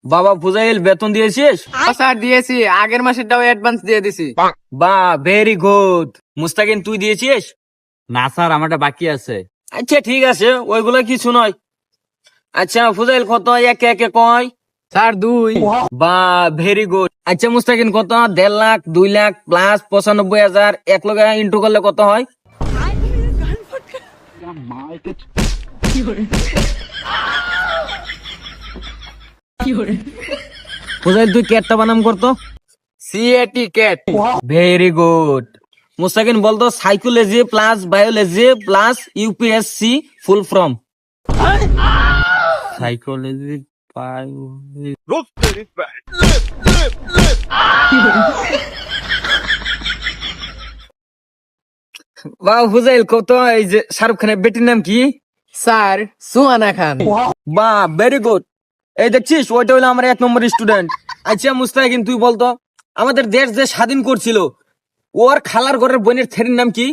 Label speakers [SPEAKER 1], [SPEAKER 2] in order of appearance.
[SPEAKER 1] বাবা ফুজাইল বেতন দিয়েছিস?
[SPEAKER 2] স্যার দিয়েছি, আগের মাসেরটাও অ্যাডভান্স দিয়ে দিছি।
[SPEAKER 1] বা ভেরি গুড। মুস্তাকিন তুই দিয়েছিস?
[SPEAKER 3] না স্যার, আমারটা বাকি আছে।
[SPEAKER 1] আচ্ছা ঠিক আছে, ওইগুলো কিছু নয়। আচ্ছা ফুজাইল কত একে একে কয়?
[SPEAKER 2] স্যার 2।
[SPEAKER 1] বা ভেরি গুড। আচ্ছা মুস্তাকিন কত? 1.5 লাখ, 2 লাখ প্লাস 95,000 এক লগে ইন্টু করলে কত হয়? ফুজাইল তুই ক্যাটটা বানাম করতো।
[SPEAKER 2] C A T cat.
[SPEAKER 1] Very good. Mustakin বলতো psychology plus biology plus UPSC full form.
[SPEAKER 3] Psychology
[SPEAKER 1] বা ফুজাইল কত? এই যে শাহরুখ খানের বেটির নাম কি?
[SPEAKER 2] স্যার সুহানা খান।
[SPEAKER 1] বা ভেরি গুড। এই দেখছিস, ওইটা হলো আমার 1 নম্বর স্টুডেন্ট। আচ্ছা মুস্তাকিন তুই বলতো আমাদের দেশ যে স্বাধীন করছিল ওর খালার ঘরের বোনের ছেলের নাম কি?